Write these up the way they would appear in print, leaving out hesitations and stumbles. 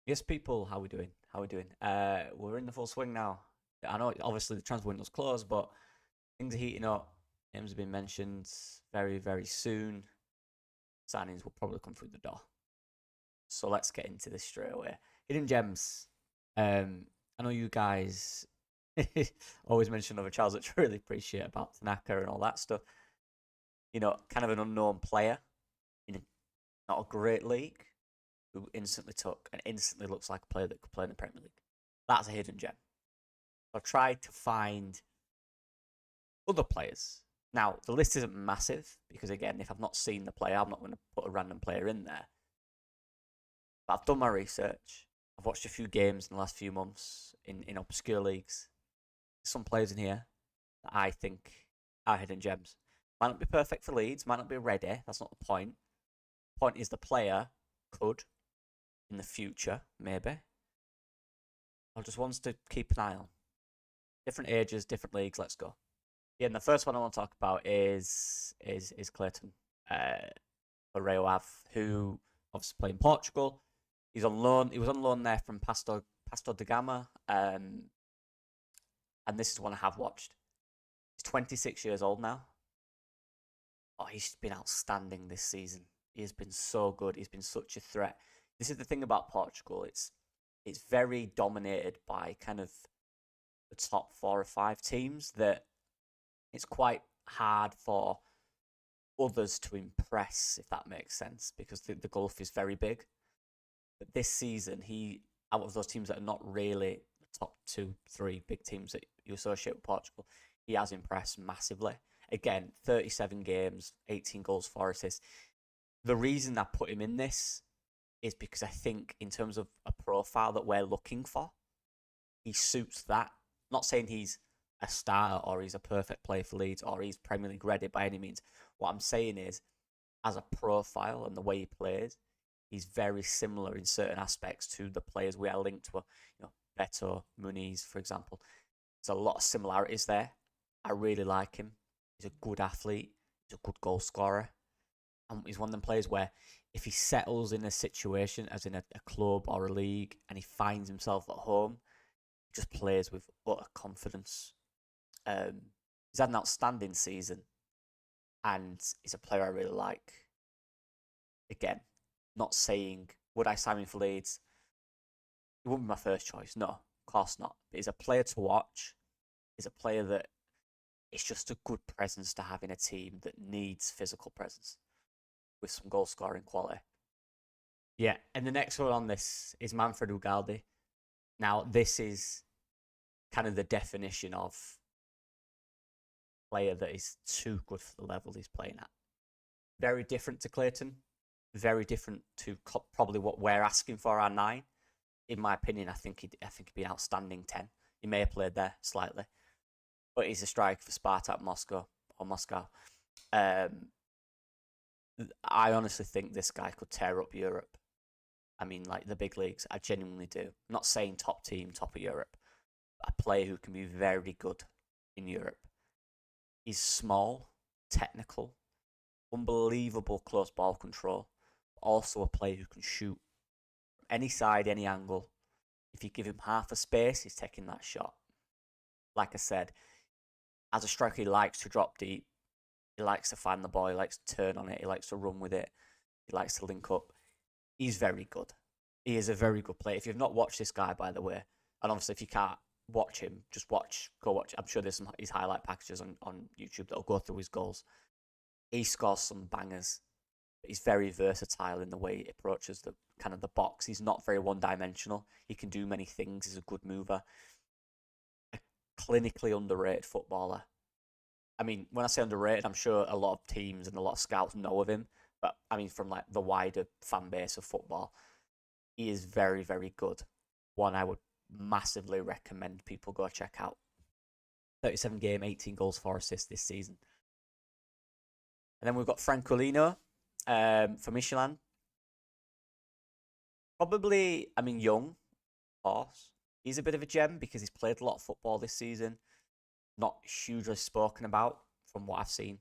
Yes, people, how we doing? How we doing? We're in the full swing now. I know, obviously, the transfer window's closed, but things are heating up. Names have been mentioned very, very soon. Signings will probably come through the door. So let's get into this straight away. Hidden gems. I know you guys always mention other Charles, which I really appreciate about Tanaka and all that stuff. Kind of an unknown player in not a great league who instantly took and instantly looks like a player that could play in the Premier League. That's a hidden gem. I've tried to find other players. Now, the list isn't massive because, again, if I've not seen the player, I'm not going to put a random player in there. But I've done my research. I've watched a few games in the last few months in obscure leagues. There's some players in here that I think are hidden gems. Might not be perfect for Leeds, might not be ready. That's not the point. The point is the player could, in the future, maybe, or just wants to keep an eye on. Different ages, different leagues. Let's go. Yeah, and the first one I want to talk about is Clayton, for Rayo Ave, who obviously played in Portugal. He's on loan. He was on loan there from Pastor de Gama, and this is one I have watched. He's 26 years old now. Oh, he's been outstanding this season. He has been so good. He's been such a threat. This is the thing about Portugal. It's very dominated by kind of the top 4 or 5 teams that it's quite hard for others to impress, if that makes sense, because the gulf is very big. But this season, out of those teams that are not really the top 2, 3 big teams that you associate with Portugal, he has impressed massively. Again, 37 games, 18 goals, 4 assists. The reason I put him in this is because I think, in terms of a profile that we're looking for, he suits that. I'm not saying he's a starter or he's a perfect player for Leeds or he's Premier League ready by any means. What I'm saying is, as a profile and the way he plays, he's very similar in certain aspects to the players we are linked to. Beto, Muniz, for example. There's a lot of similarities there. I really like him. He's a good athlete. He's a good goal scorer. And he's one of them players where if he settles in a situation, as in a club or a league, and he finds himself at home, he just plays with utter confidence. He's had an outstanding season, and he's a player I really like. Again, not saying would I sign him for Leeds. He wouldn't be my first choice. No, of course not. But he's a player to watch. He's a player that it's just a good presence to have in a team that needs physical presence with some goal scoring quality. Yeah, and the next one on this is Manfred Ugaldi. Now, this is kind of the definition of player that is too good for the level he's playing at. Very different to Clayton. Very different to probably what we're asking for our 9. In my opinion, I think he'd be an outstanding 10. He may have played there slightly, but he's a striker for Spartak Moscow or Moscow. I honestly think this guy could tear up Europe. I mean, like the big leagues. I genuinely do. I'm not saying top team, top of Europe. A player who can be very good in Europe. He's small, technical, unbelievable close ball control. Also a player who can shoot from any side, any angle. If you give him half a space, he's taking that shot. Like I said, as a striker, he likes to drop deep. He likes to find the ball. He likes to turn on it. He likes to run with it. He likes to link up. He's very good. He is a very good player. If you've not watched this guy, by the way, and obviously if you can't watch him, just go watch. I'm sure there's some his highlight packages on YouTube that'll go through his goals. He scores some bangers. But he's very versatile in the way he approaches the kind of the box. He's not very one-dimensional. He can do many things. He's a good mover. A clinically underrated footballer. I mean, when I say underrated, I'm sure a lot of teams and a lot of scouts know of him. But I mean, from like the wider fan base of football, he is very, very good. One I would massively recommend people go check out. 37 game, 18 goals, 4 assists this season. And then we've got Francolino for Michelin. Probably, I mean, young, of course. He's a bit of a gem because he's played a lot of football this season. Not hugely spoken about from what I've seen.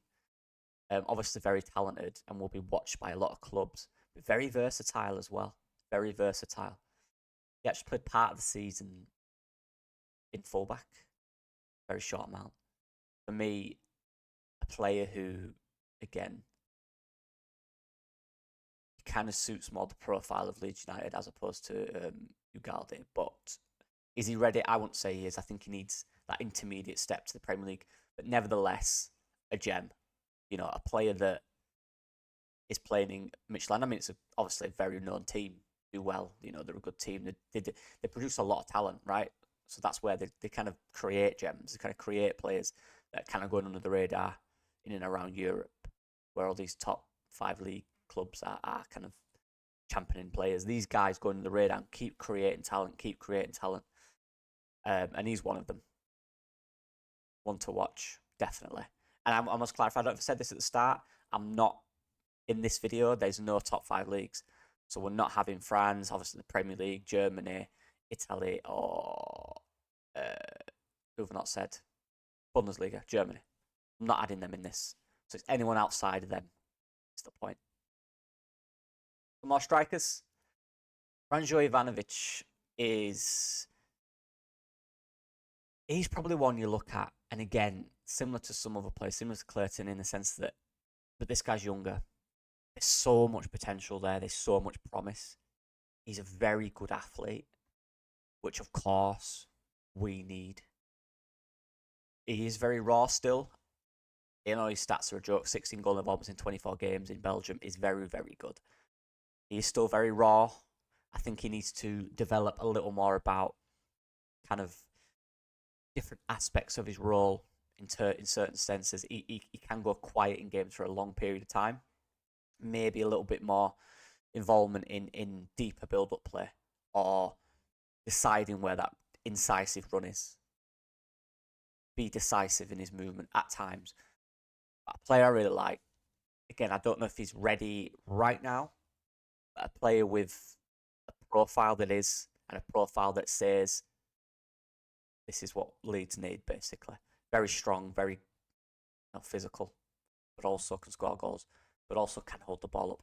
Obviously very talented and will be watched by a lot of clubs, but very versatile as well. Very versatile. He actually played part of the season in fullback, very short amount. For me, a player who, again, kind of suits more the profile of Leeds United as opposed to Ugaldi. But is he ready? I wouldn't say he is. I think he needs that intermediate step to the Premier League. But nevertheless, a gem. You know, a player that is playing in Michelin. I mean, it's obviously a very known team. Do well. You know, they're a good team. They produce a lot of talent, right? So that's where they kind of create gems. They kind of create players that kind of going under the radar in and around Europe, where all these top 5 league clubs are kind of championing players. These guys go under the radar and keep creating talent, and he's one of them. One to watch, definitely. And I must clarify, I don't know if I said this at the start, I'm not, in this video, there's no top 5 leagues. So we're not having France, obviously the Premier League, Germany, Italy, or who have not said Bundesliga, Germany. I'm not adding them in this. So it's anyone outside of them. That's the point. Some more strikers. Ranjo Ivanovic he's probably one you look at, and again, similar to some other players, similar to Clayton in the sense that, but this guy's younger. There's so much potential there. There's so much promise. He's a very good athlete, which of course we need. He is very raw still. You know, his stats are a joke. 16 goal involvements in 24 games in Belgium is very, very good. He is still very raw. I think he needs to develop a little more about kind of different aspects of his role in certain senses. He can go quiet in games for a long period of time. Maybe a little bit more involvement in deeper build-up play or deciding where that incisive run is. Be decisive in his movement at times. A player I really like. Again, I don't know if he's ready right now. But a player with a profile that is, and a profile that says, this is what Leeds need, basically. Very strong, very physical, but also can score goals, but also can hold the ball up.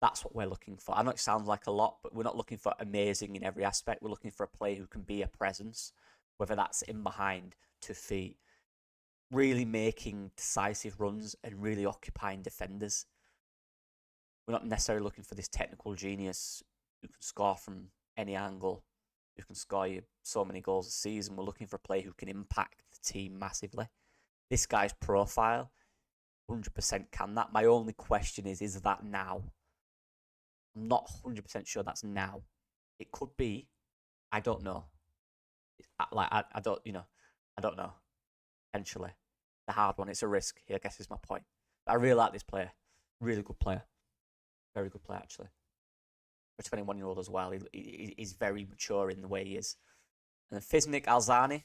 That's what we're looking for. I know it sounds like a lot, but we're not looking for amazing in every aspect. We're looking for a player who can be a presence, whether that's in behind, to feet, really making decisive runs and really occupying defenders. We're not necessarily looking for this technical genius who can score from any angle, who can score you so many goals a season. We're looking for a player who can impact the team massively. This guy's profile, 100% can that. My only question is that now? I'm not 100% sure that's now. It could be. I don't know. I don't know. Potentially. The hard one. It's a risk here, I guess is my point. But I really like this player. Really good player. Very good player, actually. For a 21-year-old as well. He's very mature in the way he is. And then Fiznik Aslani,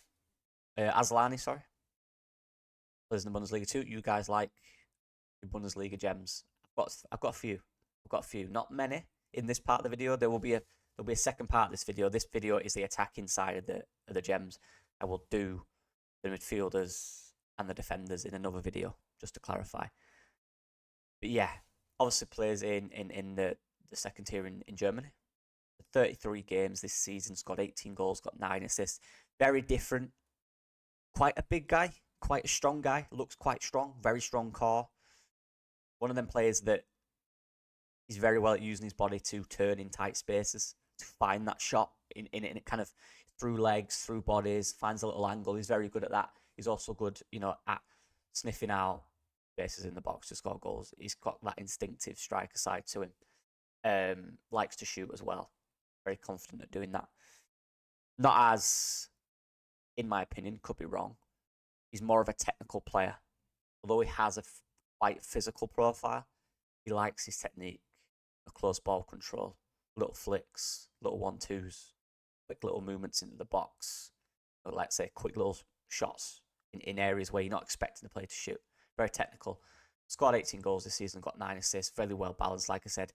plays in the Bundesliga too. You guys like your Bundesliga gems? I've got a few. Not many in this part of the video. There'll be a second part of this video. This video is the attacking side of the gems. I will do the midfielders and the defenders in another video, just to clarify. But yeah, obviously plays in the second tier in Germany. 33 games this season, scored 18 goals, got 9 assists. Very different. Quite a big guy, quite a strong guy. Looks quite strong, very strong core. One of them players that he's very well at using his body to turn in tight spaces, to find that shot in it kind of through legs, through bodies, finds a little angle. He's very good at that. He's also good, at sniffing out spaces in the box to score goals. He's got that instinctive striker side to him. Likes to shoot as well. Very confident at doing that. Not as, in my opinion, could be wrong. He's more of a technical player. Although he has a quite physical profile, he likes his technique, a close ball control, little flicks, little 1-2s, quick little movements into the box, or let's say quick little shots in areas where you're not expecting the player to shoot. Very technical. Scored 18 goals this season, got 9 assists, very well balanced. Like I said,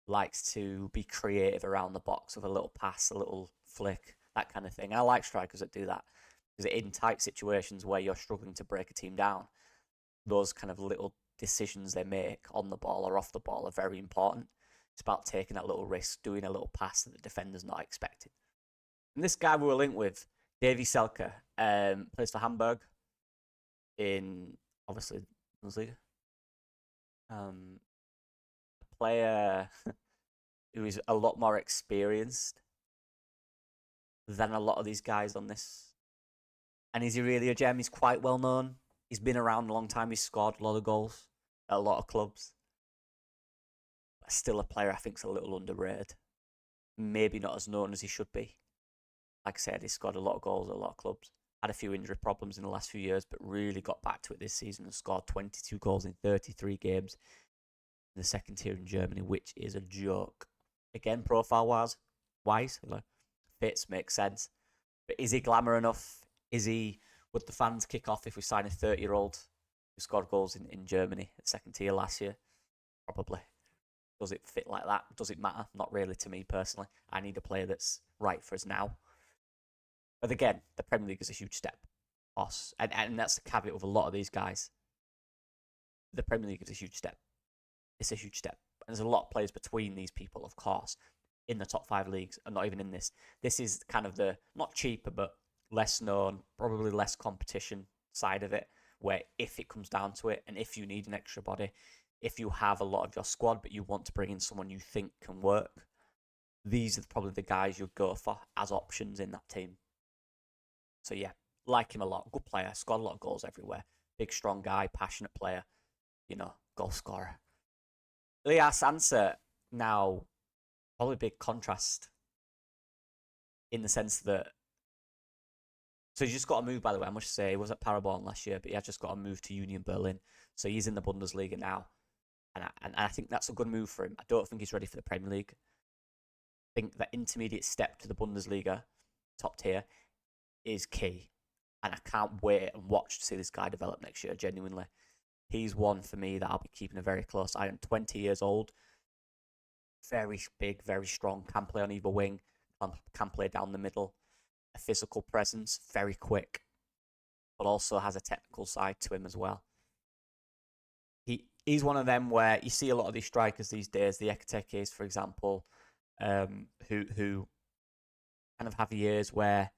likes to be creative around the box with a little pass, a little flick, that kind of thing. I like strikers that do that, because in tight situations where you're struggling to break a team down, those kind of little decisions they make on the ball or off the ball are very important. It's about taking that little risk, doing a little pass that the defender's not expecting. And this guy we were linked with, Davy Selke, plays for Hamburg in, obviously, Bundesliga. A player who is a lot more experienced than a lot of these guys on this. And is he really a gem? He's quite well known. He's been around a long time. He's scored a lot of goals at a lot of clubs. But still a player I think is a little underrated. Maybe not as known as he should be. Like I said, he's scored a lot of goals at a lot of clubs. Had a few injury problems in the last few years, but really got back to it this season and scored 22 goals in 33 games in the second tier in Germany, which is a joke. Again, profile-wise, fits, makes sense. But is he glamour enough? Would the fans kick off if we sign a 30-year-old who scored goals in Germany at second tier last year? Probably. Does it fit like that? Does it matter? Not really to me personally. I need a player that's right for us now. But again, the Premier League is a huge step. And that's the caveat with a lot of these guys. The Premier League is a huge step. It's a huge step. And there's a lot of players between these people, of course, in the top 5 leagues, and not even in this. This is kind of the, not cheaper, but less known, probably less competition side of it, where if it comes down to it, and if you need an extra body, if you have a lot of your squad, but you want to bring in someone you think can work, these are probably the guys you'd go for as options in that team. So yeah, like him a lot. Good player, scored a lot of goals everywhere. Big, strong guy, passionate player, goal scorer. Leah Sansa, now, probably a big contrast in the sense that, so he just got a move, by the way, I must say. He was at Paderborn last year, but he has just got a move to Union Berlin. So he's in the Bundesliga now. And I think that's a good move for him. I don't think he's ready for the Premier League. I think that intermediate step to the Bundesliga, top tier, is key. And I can't wait and watch to see this guy develop next year, genuinely. He's one for me that I'll be keeping a very close eye on. 20 years old. Very big, very strong. Can play on either wing. Can play down the middle. A physical presence. Very quick. But also has a technical side to him as well. He's one of them where you see a lot of these strikers these days, the Ekitekes, for example, who kind of have years where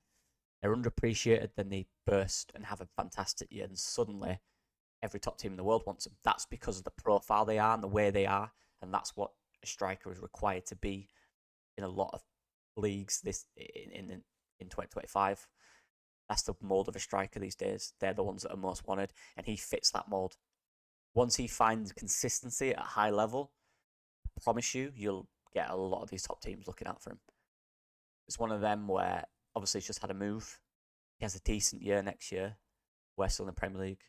they're underappreciated, then they burst and have a fantastic year, and suddenly every top team in the world wants them. That's because of the profile they are and the way they are, and that's what a striker is required to be in a lot of leagues in 2025. That's the mold of a striker these days. They're the ones that are most wanted, and he fits that mold. Once he finds consistency at a high level, I promise you'll get a lot of these top teams looking out for him. It's one of them where, obviously, he's just had a move. He has a decent year next year. We're still in the Premier League.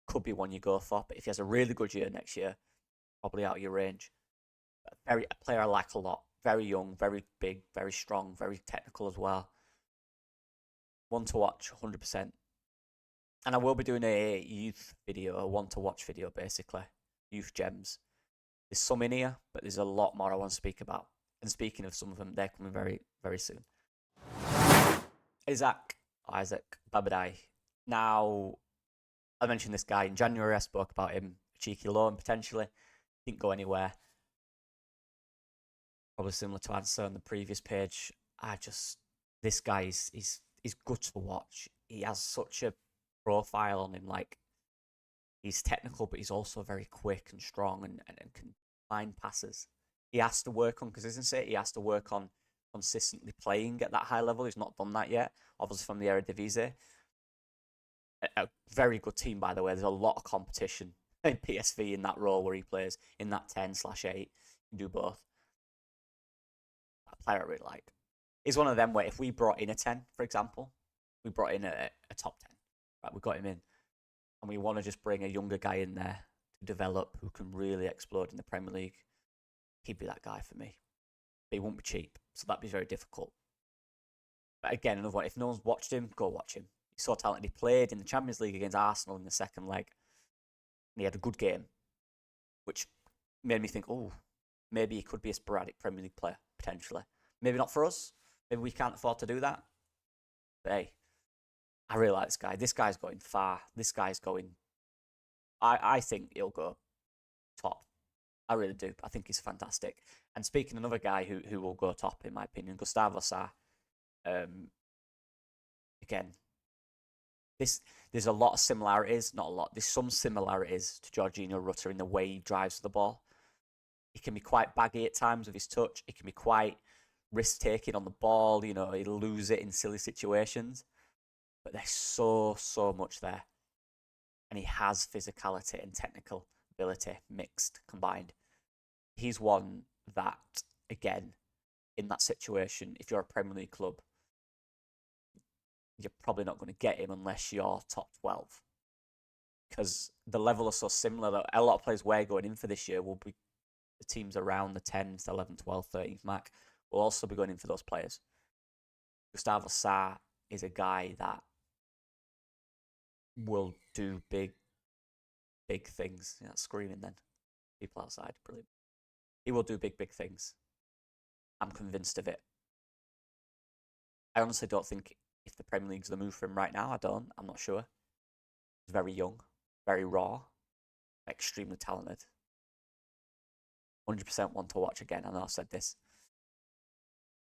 Could be one you go for, but if he has a really good year next year, probably out of your range. A player I like a lot. Very young, very big, very strong, very technical as well. One to watch, 100%. And I will be doing a youth video, a one-to-watch video, basically. Youth gems. There's some in here, but there's a lot more I want to speak about. And speaking of some of them, they're coming very, very soon. Isaac Babadai. Now, I mentioned this guy in January. I spoke about him. A cheeky loan, potentially. Didn't go anywhere. Probably similar to answer on the previous page. This guy is good to watch. He has such a profile on him. Like, he's technical, but he's also very quick and strong and can find passes. He has to work on consistency. He has to work on consistently playing at that high level. He's not done that yet. Obviously from the Eredivisie. A very good team, by the way. There's a lot of competition in PSV in that role where he plays in that 10/8. He can do both. That player I really like. He's one of them where if we brought in a 10, for example, we brought in a top 10. Right, we got him in. And we want to just bring a younger guy in there to develop who can really explode in the Premier League. He'd be that guy for me. But he won't be cheap, so that'd be very difficult. But again, another one, if no one's watched him, go watch him. He's so talented. He played in the Champions League against Arsenal in the second leg. And he had a good game, which made me think, maybe he could be a sporadic Premier League player, potentially. Maybe not for us. Maybe we can't afford to do that. But hey, I really like this guy. This guy's going far. This guy's going... I think he'll go top. I really do. I think he's fantastic. And speaking of another guy who will go top, in my opinion, Gustavo Sarr. Again, there's a lot of similarities, not a lot. There's some similarities to Jorginho Rutter in the way he drives the ball. He can be quite baggy at times with his touch. He can be quite risk-taking on the ball. He'll lose it in silly situations. But there's so much there. And he has physicality and technical ability mixed, combined. He's one that, again, in that situation, if you're a Premier League club, you're probably not going to get him unless you're top 12. Because the level is so similar that a lot of players we're going in for this year will be the teams around the 10th, 11th, 12th, 13th mark will also be going in for those players. Gustavo Sarr is a guy that will do big things. That's screaming then. People outside, brilliant. He will do big things. I'm convinced of it. I honestly don't think if the Premier League's the move for him right now. I'm not sure. He's very young, very raw, extremely talented. 100% one to watch again. I know I've said this.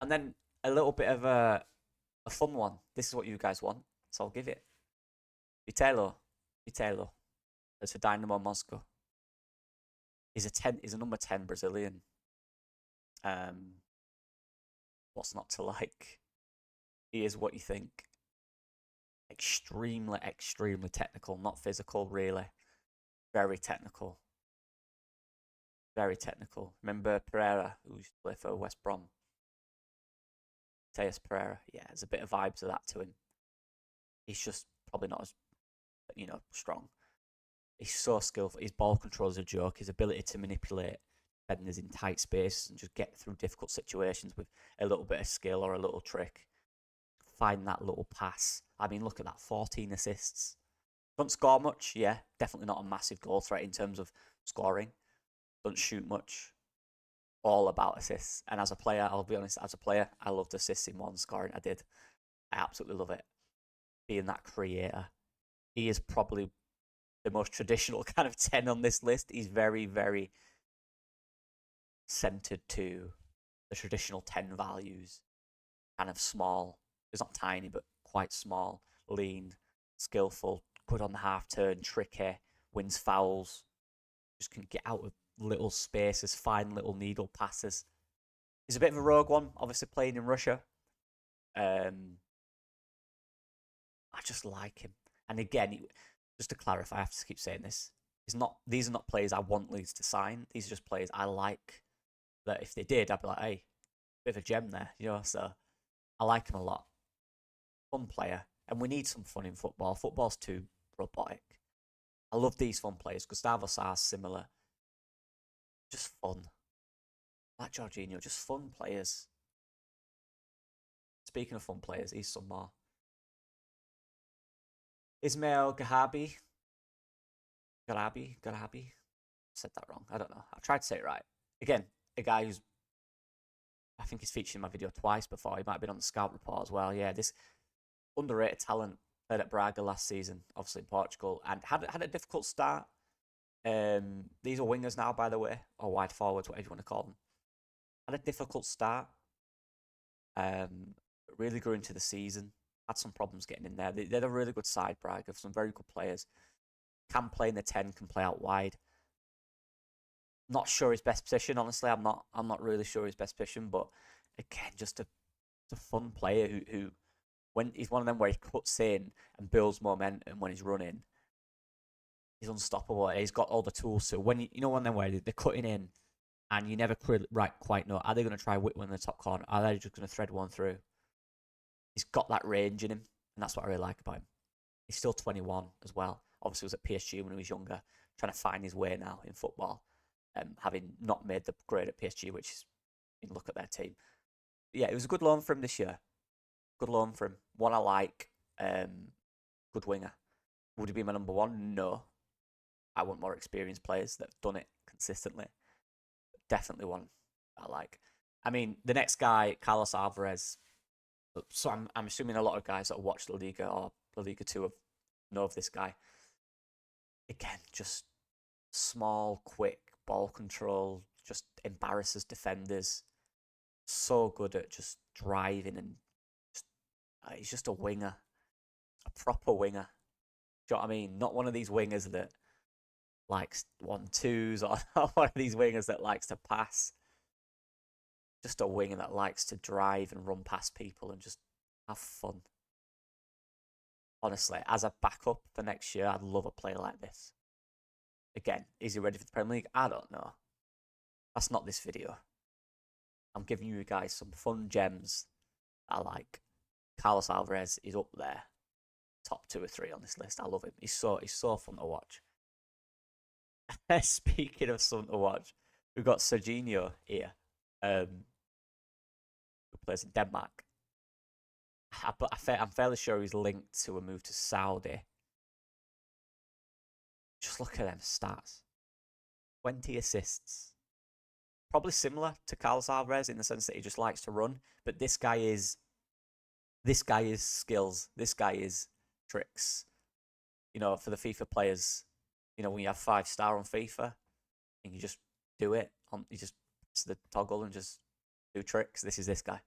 And then a little bit of a fun one. This is what you guys want, so I'll give it. Vitello. That's for Dynamo Moscow. He's a number 10 Brazilian. What's not to like? He is what you think. Extremely technical, not physical, really. Very technical. Remember Pereira, who used to play for West Brom? Tejas Pereira. Yeah, there's a bit of vibes of that to him. He's just probably not as, strong. He's so skillful. His ball control is a joke. His ability to manipulate defenders in tight space and just get through difficult situations with a little bit of skill or a little trick. Find that little pass. I mean, look at that. 14 assists. Don't score much. Yeah, definitely not a massive goal threat in terms of scoring. Don't shoot much. All about assists. And as a player, I'll be honest, I loved assists in one scoring. I did. I absolutely love it. Being that creator. He is probably the most traditional kind of 10 on this list. He's very, very centered to the traditional 10 values. Kind of small. He's not tiny, but quite small. Lean, skillful, good on the half turn, tricky, wins fouls. Just can get out of little spaces, find little needle passes. He's a bit of a rogue one, obviously playing in Russia. I just like him. And again, just to clarify, I have to keep saying this. These are not players I want Leeds to sign. These are just players I like. That if they did, I'd be like, hey, bit of a gem there, So I like him a lot. Fun player, and we need some fun in football. Football's too robotic. I love these fun players. Gustavo Sarr's similar. Just fun. Like Jorginho, just fun players. Speaking of fun players, he's some more. Ismail Gahabi. Garabi. Said that wrong. I don't know. I tried to say it right. Again, a guy who's, I think he's featured in my video twice before. He might have been on the scout report as well. Yeah, this underrated talent played at Braga last season, obviously in Portugal, and had a difficult start. These are wingers now, by the way, or wide forwards, whatever you want to call them. Had a difficult start. Really grew into the season. Had some problems getting in there. They're a really good side, Braga, some very good players. Can play in the 10, can play out wide. Not sure his best position, honestly. I'm not really sure his best position, but again, just a fun player who when he's one of them where he cuts in and builds momentum when he's running. He's unstoppable. He's got all the tools. So when one of them where they're cutting in and you never quite know, are they going to try whip one in the top corner? Are they just going to thread one through? He's got that range in him, and that's what I really like about him. He's still 21 as well. Obviously, he was at PSG when he was younger, trying to find his way now in football, having not made the grade at PSG, which is, look at their team. But yeah, it was a good loan for him this year. Good loan for him. One I like. Good winger. Would he be my number one? No. I want more experienced players that have done it consistently. Definitely one I like. I mean, the next guy, Carlos Alvarez. So I'm assuming a lot of guys that watch La Liga or La Liga 2 know of this guy. Again, just small, quick ball control, just embarrasses defenders. So good at just driving and just He's just a winger, a proper winger. Do you know what I mean? Not one of these wingers that likes 1-2s, or not one of these wingers that likes to pass. Just a winger that likes to drive and run past people and just have fun. Honestly, as a backup for next year, I'd love a player like this. Again, is he ready for the Premier League? I don't know. That's not this video. I'm giving you guys some fun gems that I like. Carlos Alvarez is up there. Top 2 or 3 on this list. I love him. He's so fun to watch. Speaking of fun to watch, we've got Serginho here, who plays in Denmark. I'm fairly sure he's linked to a move to Saudi. Just look at them stats. 20 assists. Probably similar to Carlos Alvarez in the sense that he just likes to run, but this guy is skills. This guy is tricks. You know, for the FIFA players, you know, when you have 5-star on FIFA and you just do it, you just press the toggle and just do tricks. This is this guy.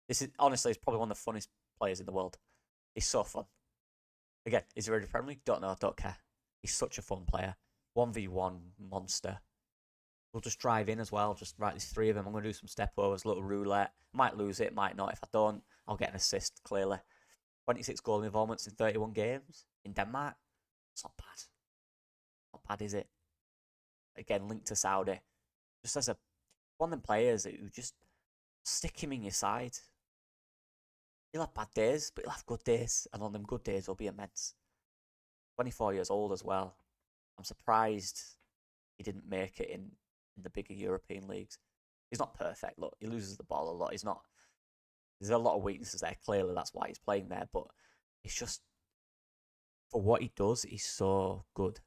This is honestly, he's probably one of the funnest players in the world. He's so fun. Again, is he ready for Premier League? Don't know, don't care. He's such a fun player. 1v1 monster. We'll just drive in as well. Just right, there's 3 of them. I'm going to do some step overs, little roulette. Might lose it, might not. If I don't, I'll get an assist, clearly. 26 goal involvements in 31 games in Denmark. It's not bad. Not bad, is it? Again, linked to Saudi. Just as one of them players who just stick him in your side. He'll have bad days, but he'll have good days. And on them good days, he'll be immense. 24 years old as well. I'm surprised he didn't make it in the bigger European leagues. He's not perfect. Look, he loses the ball a lot. He's not. There's a lot of weaknesses there. Clearly, that's why he's playing there. But it's just, for what he does, he's so good.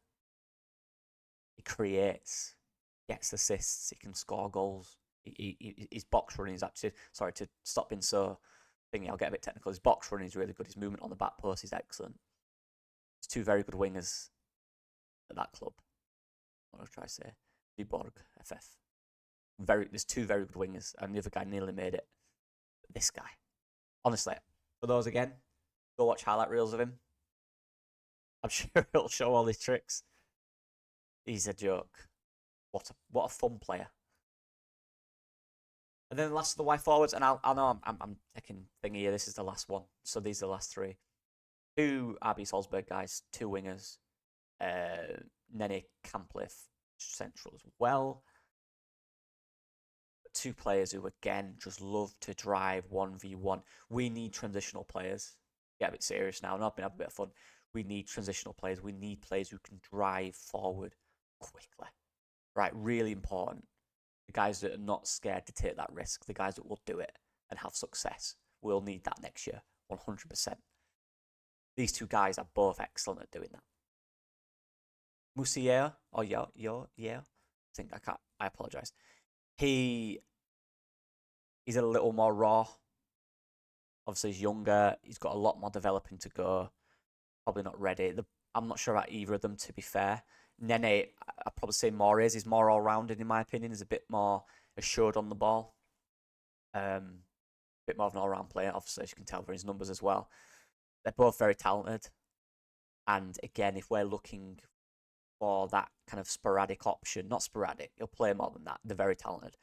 He creates, gets assists, he can score goals. His box running is actually, sorry to stop being so thingy, I'll get a bit technical. His box running is really good. His movement on the back post is excellent. There's 2 very good wingers at that club. What do I try to say? Viborg FF. There's 2 very good wingers, and the other guy nearly made it. But this guy, honestly, for those again, go watch highlight reels of him. I'm sure he'll show all his tricks. He's a joke. What a fun player. And then the last of the Y forwards, and I know I'm taking thingy here. This is the last one, so these are the last 3. 2 RB Salzburg guys, 2 wingers. Nene can play central as well. 2 players who again just love to drive 1v1. We need transitional players. Get a bit serious now. I've been having a bit of fun. We need transitional players. We need players who can drive forward quickly. Right, really important. The guys that are not scared to take that risk, the guys that will do it and have success. We'll need that next year, 100%. These 2 guys are both excellent at doing that. Musier, or I think I apologise. He's a little more raw. Obviously, he's younger. He's got a lot more developing to go. Probably not ready. I'm not sure about either of them, to be fair. Nene, I'd probably say more is. He's more all-rounded, in my opinion. He's a bit more assured on the ball. A bit more of an all-round player, obviously, as you can tell from his numbers as well. They're both very talented. And again, if we're looking for that kind of sporadic option, not sporadic, he'll play more than that. They're very talented.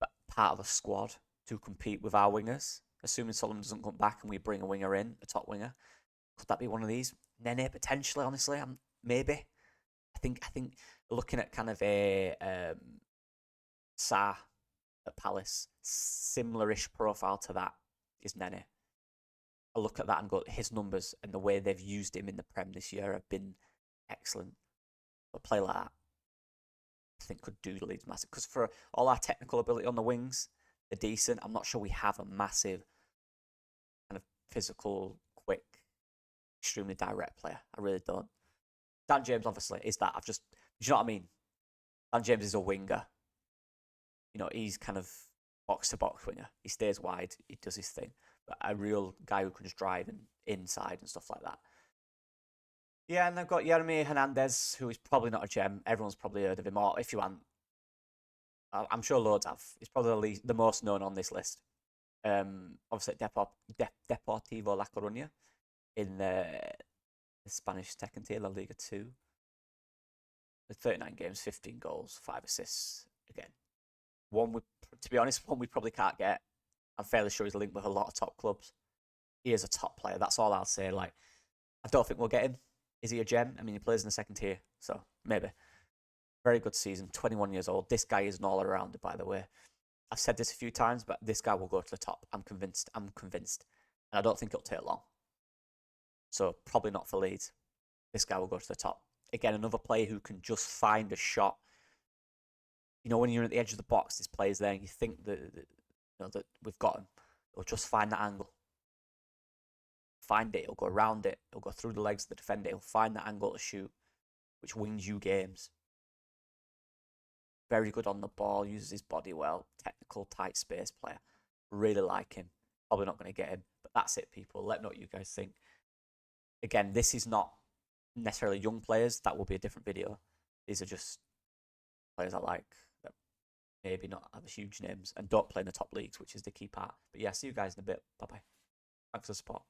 But part of a squad to compete with our wingers, assuming Solomon doesn't come back and we bring a winger in, a top winger. Could that be one of these? Nene, potentially, honestly. Maybe. I think looking at kind of a Sa at Palace, similar-ish profile to that is Nene. I look at that and go, his numbers and the way they've used him in the Prem this year have been excellent. But play like that, I think, could do the Leeds massive. Because for all our technical ability on the wings, they're decent. I'm not sure we have a massive kind of physical, quick, extremely direct player. I really don't. Dan James, obviously, is that. Do you know what I mean? Dan James is a winger. You know, he's kind of box-to-box winger. He stays wide. He does his thing. But a real guy who can just drive and inside and stuff like that. Yeah, and I've got Jeremy Hernandez, who is probably not a gem. Everyone's probably heard of him, or if you haven't, I'm sure loads have. He's probably the most known on this list. Obviously at Deportivo La Coruña in the Spanish second tier, La Liga 2. The 39 games, 15 goals, 5 assists. Again, to be honest, one we probably can't get. I'm fairly sure he's linked with a lot of top clubs. He is a top player. That's all I'll say. Like, I don't think we'll get him. Is he a gem? I mean, he plays in the second tier, so maybe. Very good season. 21 years old. This guy is an all-arounder, by the way. I've said this a few times, but this guy will go to the top. I'm convinced. And I don't think it'll take long. So probably not for Leeds. This guy will go to the top. Again, another player who can just find a shot. You know, when you're at the edge of the box, this player's there, and you think that we've got him. He'll just find that angle. Find it. He'll go around it. He'll go through the legs of the defender. He'll find that angle to shoot, which wins you games. Very good on the ball. Uses his body well. Technical, tight space player. Really like him. Probably not going to get him, but that's it, people. Let me know what you guys think. Again, this is not necessarily young players. That will be a different video. These are just players I like that maybe not have huge names and don't play in the top leagues, which is the key part. But yeah, see you guys in a bit. Bye-bye. Thanks for the support.